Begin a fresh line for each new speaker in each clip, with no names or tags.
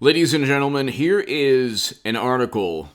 Ladies and gentlemen, here is an article.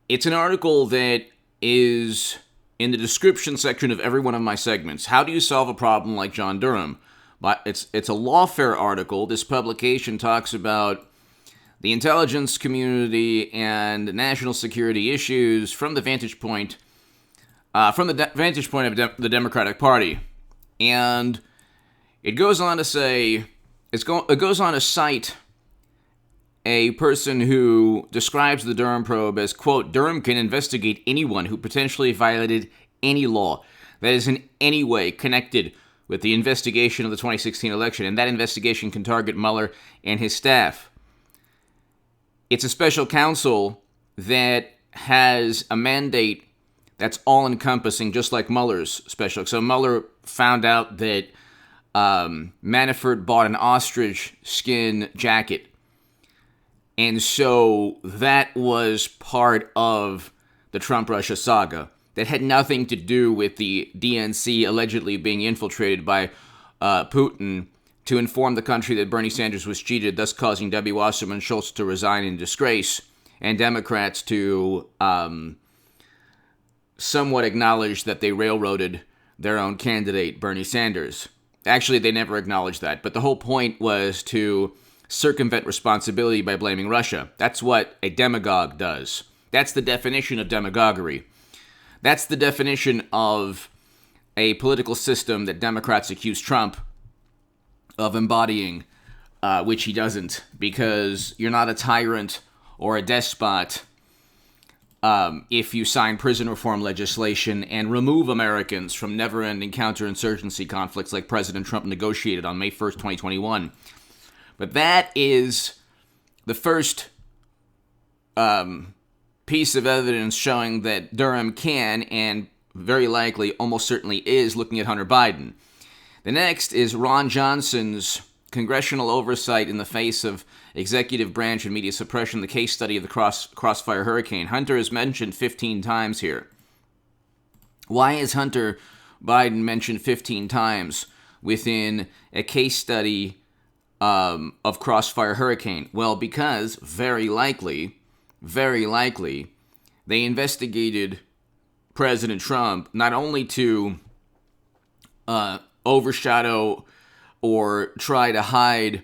It's an article that is in the description section of every one of my segments. How do you solve a problem like John Durham? But it's a lawfare article. This publication talks about the intelligence community and national security issues from the vantage point of the Democratic Party, and it goes on to say it goes on to cite a person who describes the Durham probe as, quote, Durham can investigate anyone who potentially violated any law that is in any way connected with the investigation of the 2016 election, and that investigation can target Mueller and his staff. It's a special counsel that has a mandate that's all-encompassing, just like Mueller's special. So Mueller found out that Manafort bought an ostrich skin jacket. And so that was part of the Trump-Russia saga. That had nothing to do with the DNC allegedly being infiltrated by Putin to inform the country that Bernie Sanders was cheated, thus causing Debbie Wasserman Schultz to resign in disgrace, and Democrats to somewhat acknowledge that they railroaded their own candidate, Bernie Sanders. Actually, they never acknowledged that, but the whole point was to circumvent responsibility by blaming Russia. That's what a demagogue does. That's the definition of demagoguery. That's the definition of a political system that Democrats accuse Trump of embodying, which he doesn't, because you're not a tyrant or a despot if you sign prison reform legislation and remove Americans from never-ending counterinsurgency conflicts like President Trump negotiated on May 1st, 2021. But that is the first piece of evidence showing that Durham can, and very likely, almost certainly is, looking at Hunter Biden. The next is Ron Johnson's Congressional Oversight in the Face of Executive Branch and Media Suppression, the case study of the Crossfire hurricane. Hunter is mentioned 15 times here. Why is Hunter Biden mentioned 15 times within a case study of Crossfire hurricane? Well, because very likely, they investigated President Trump not only to overshadow or try to hide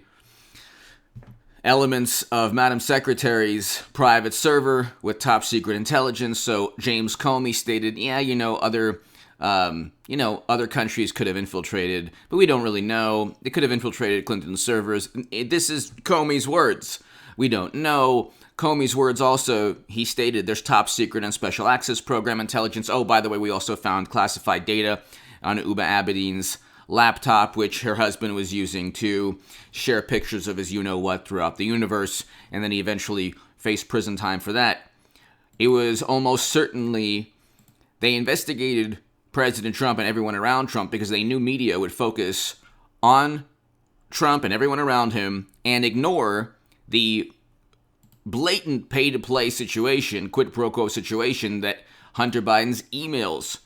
elements of Madam Secretary's private server with top secret intelligence. So James Comey stated, other countries could have infiltrated, but we don't really know. They could have infiltrated Clinton's servers. This is Comey's words. We don't know. Comey's words also, he stated there's top secret and special access program intelligence. Oh, by the way, we also found classified data on Uba Abedin's laptop, which her husband was using to share pictures of his you-know-what throughout the universe, and then he eventually faced prison time for that. It was almost certainly they investigated President Trump and everyone around Trump because they knew media would focus on Trump and everyone around him and ignore the blatant pay-to-play situation, quid pro quo situation that Hunter Biden's emails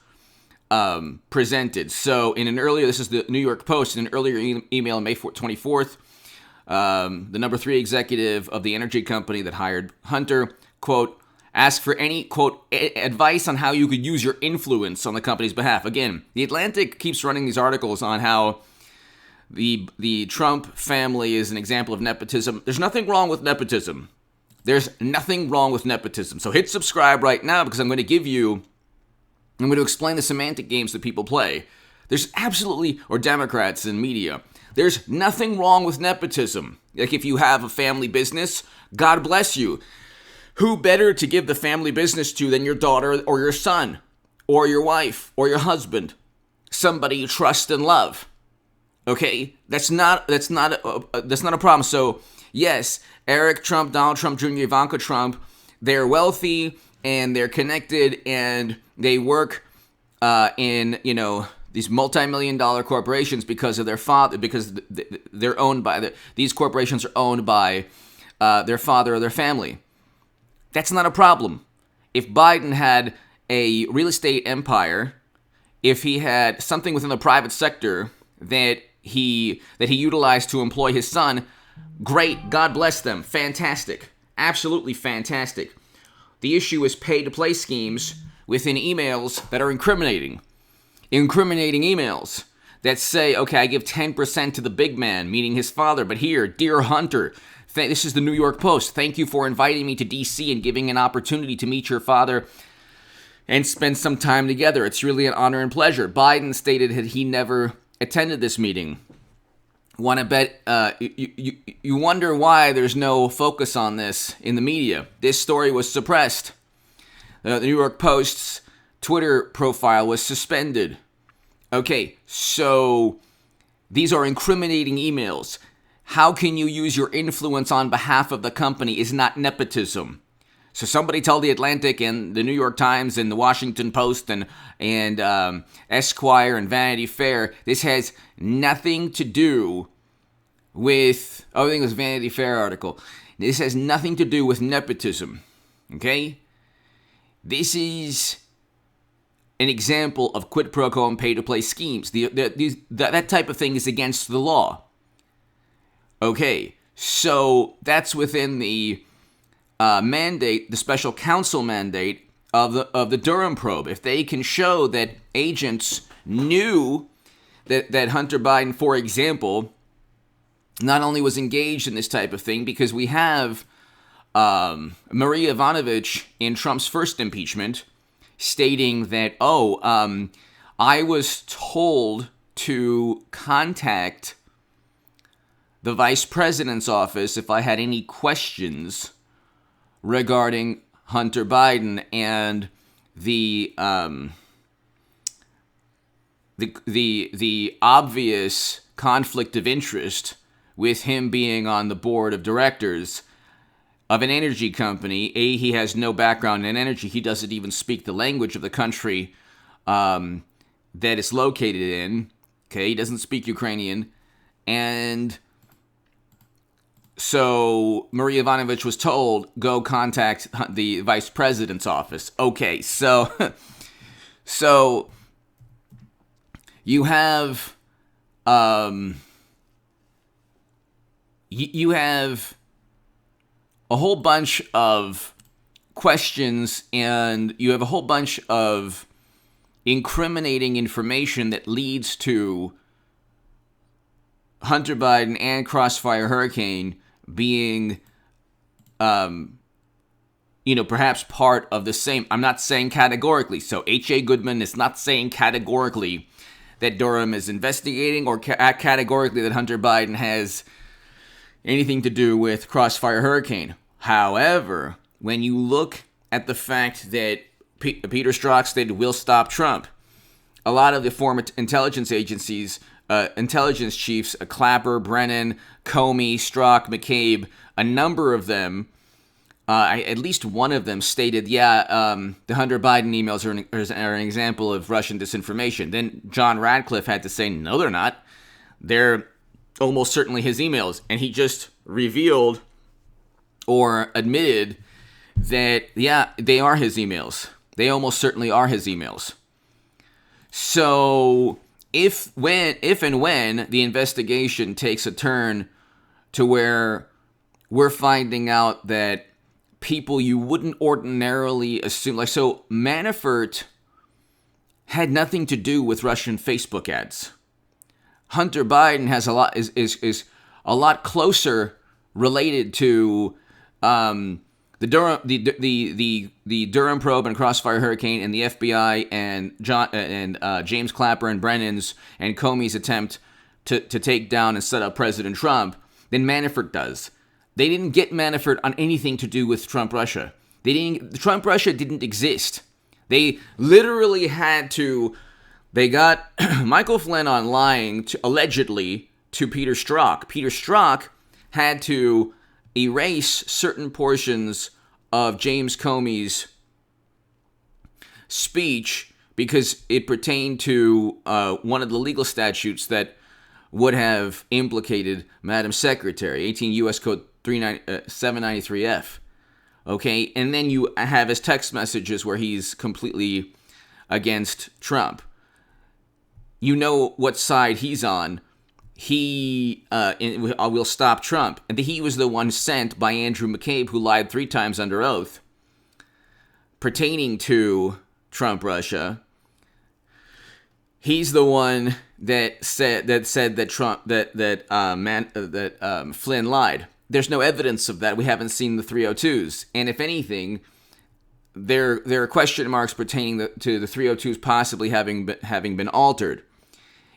presented. So this is the New York Post, in an earlier email on May 24th, the number 3 executive of the energy company that hired Hunter, quote, ask for any, quote, advice on how you could use your influence on the company's behalf. Again, The Atlantic keeps running these articles on how the Trump family is an example of nepotism. There's nothing wrong with nepotism. There's nothing wrong with nepotism. So hit subscribe right now because I'm going to explain the semantic games that people play. There's absolutely, or Democrats and media, there's nothing wrong with nepotism. Like if you have a family business, God bless you. Who better to give the family business to than your daughter or your son or your wife or your husband? Somebody you trust and love. Okay? That's not a problem. So, yes, Eric Trump, Donald Trump Jr., Ivanka Trump, they're wealthy and they're connected and they work in, these multi-million-dollar corporations because of their father, because they're owned by these corporations are owned by their father or their family. That's not a problem. If Biden had a real estate empire, if he had something within the private sector that he utilized to employ his son, Great. God bless them. Fantastic. Absolutely fantastic. The issue is pay-to-play schemes within emails that are incriminating. Incriminating emails that say, okay, I give 10% to the big man, meaning his father, but here, dear Hunter, this is the New York Post. Thank you for inviting me to D.C. and giving an opportunity to meet your father and spend some time together. It's really an honor and pleasure. Biden stated that he never attended this meeting. Want to bet? You wonder why there's no focus on this in the media. This story was suppressed. The New York Post's Twitter profile was suspended. Okay, so these are incriminating emails. How can you use your influence on behalf of the company is not nepotism. So somebody tell the Atlantic and the New York Times and the Washington Post and Esquire and Vanity Fair, this has nothing to do with, I think it was Vanity Fair article. This has nothing to do with nepotism, okay? This is an example of quid pro quo and pay-to-play schemes. That type of thing is against the law. Okay, so that's within the mandate, the special counsel mandate of the Durham probe. If they can show that agents knew that Hunter Biden, for example, not only was engaged in this type of thing, because we have Maria Ivanovich in Trump's first impeachment stating that, I was told to contact the vice president's office if I had any questions regarding Hunter Biden and the obvious conflict of interest with him being on the board of directors of an energy company. He has no background in energy. He doesn't even speak the language of the country that it's located in. Okay, he doesn't speak Ukrainian. And so Maria Ivanovich was told, go contact the vice president's office. Okay, so you have you have a whole bunch of questions, and you have a whole bunch of incriminating information that leads to Hunter Biden and Crossfire Hurricane being, perhaps part of the same. I'm not saying categorically. So H.A. Goodman is not saying categorically that Durham is investigating or categorically that Hunter Biden has anything to do with Crossfire Hurricane. However, when you look at the fact that Peter Strzok stated we'll stop Trump, a lot of the former intelligence agencies, intelligence chiefs, Clapper, Brennan, Comey, Strzok, McCabe, a number of them, at least one of them stated, the Hunter Biden emails are an example of Russian disinformation. Then John Radcliffe had to say, no, they're not. They're almost certainly his emails. And he just revealed or admitted that, they are his emails. They almost certainly are his emails. So if and when the investigation takes a turn to where we're finding out that people you wouldn't ordinarily assume, like, so Manafort had nothing to do with Russian Facebook ads. Hunter Biden has a lot is a lot closer related to the Durham probe and Crossfire Hurricane and the FBI and James Clapper and Brennan's and Comey's attempt to take down and set up President Trump than Manafort does. They didn't get Manafort on anything to do with Trump-Russia. Trump-Russia didn't exist. They literally had to. They got Michael Flynn on lying allegedly to Peter Strzok. Peter Strzok had to erase certain portions of James Comey's speech because it pertained to one of the legal statutes that would have implicated Madam Secretary, 18 U.S. Code 793F. Okay, and then you have his text messages where he's completely against Trump. You know what side he's on. will stop Trump. And he was the one sent by Andrew McCabe, who lied 3 times under oath pertaining to Trump Russia. He's the one that said that Flynn lied. There's no evidence of that. We haven't seen the 302s, and if anything, there are question marks pertaining to the 302s possibly having been altered.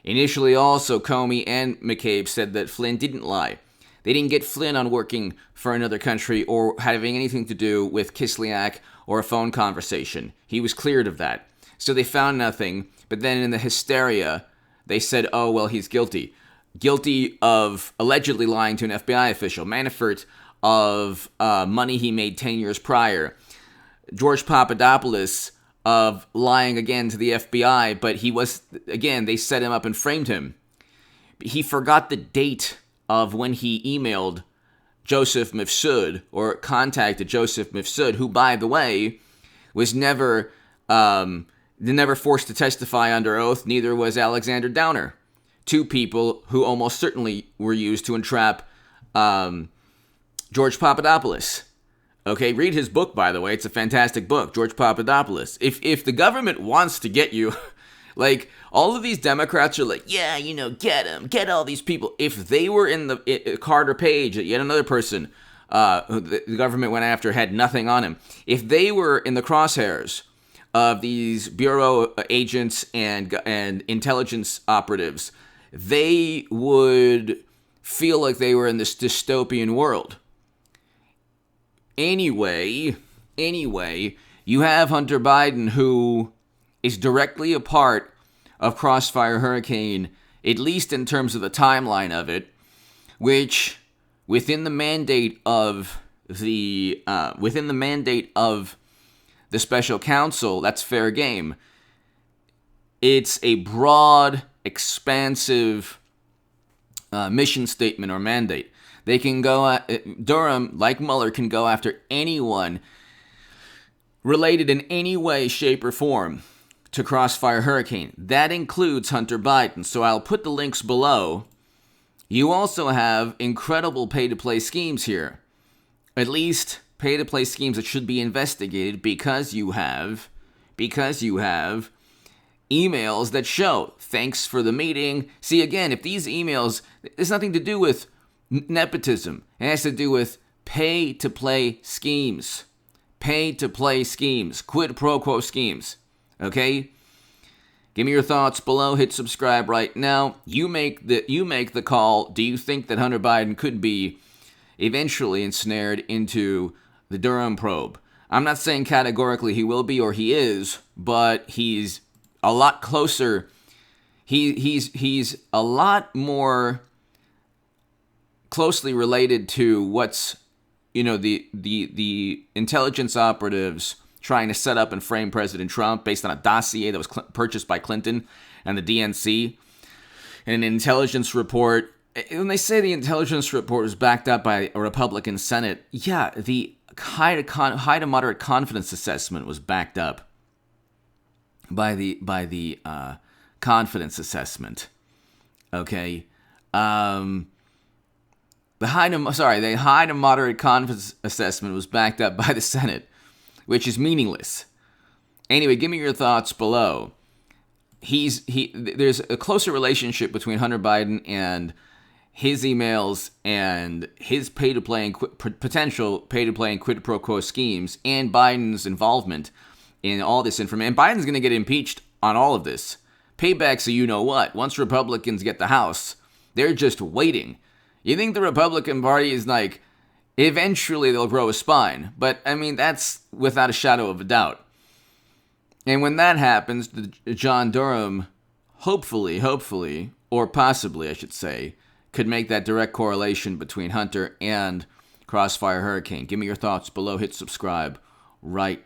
Initially, also, Comey and McCabe said that Flynn didn't lie. They didn't get Flynn on working for another country or having anything to do with Kislyak or a phone conversation. He was cleared of that. So they found nothing, but then in the hysteria, they said, oh, well, he's guilty. Guilty of allegedly lying to an FBI official. Manafort of money he made 10 years prior. George Papadopoulos of lying again to the FBI, but they set him up and framed him. He forgot the date of when he emailed Joseph Mifsud or contacted Joseph Mifsud, who, by the way, was never forced to testify under oath. Neither was Alexander Downer. 2 people who almost certainly were used to entrap George Papadopoulos. Okay, read his book, by the way. It's a fantastic book, George Papadopoulos. If the government wants to get you, like, all of these Democrats are like, yeah, get them, get all these people. If they were in the Carter Page, yet another person who the government went after, had nothing on him. If they were in the crosshairs of these bureau agents and intelligence operatives, they would feel like they were in this dystopian world. Anyway, you have Hunter Biden, who is directly a part of Crossfire Hurricane, at least in terms of the timeline of it, which within the mandate of the special counsel, that's fair game. It's a broad, expansive mission statement or mandate. They can go, Durham, like Mueller, can go after anyone related in any way, shape, or form to Crossfire Hurricane. That includes Hunter Biden. So I'll put the links below. You also have incredible pay-to-play schemes here. At least pay-to-play schemes that should be investigated because you have emails that show, thanks for the meeting. See, again, if these emails, there's nothing to do with nepotism. It has to do with pay-to-play schemes. Pay-to-play schemes. Quid pro quo schemes. Okay? Give me your thoughts below. Hit subscribe right now. You make the call. Do you think that Hunter Biden could be eventually ensnared into the Durham probe? I'm not saying categorically he will be or he is, but he's a lot closer. He's a lot more closely related to what's, the intelligence operatives trying to set up and frame President Trump based on a dossier that was purchased by Clinton and the DNC. And an intelligence report, when they say the intelligence report was backed up by a Republican Senate, yeah, the high to moderate confidence assessment was backed up by the confidence assessment. Okay. The high to moderate confidence assessment was backed up by the Senate, which is meaningless. Anyway, give me your thoughts below. There's a closer relationship between Hunter Biden and his emails and his potential pay-to-play and quid pro quo schemes and Biden's involvement in all this information. And Biden's going to get impeached on all of this. Payback's a you-know-what. Once Republicans get the House, they're just waiting. You think the Republican Party is like, eventually they'll grow a spine. But, that's without a shadow of a doubt. And when that happens, John Durham, hopefully, or possibly, I should say, could make that direct correlation between Hunter and Crossfire Hurricane. Give me your thoughts below. Hit subscribe right now.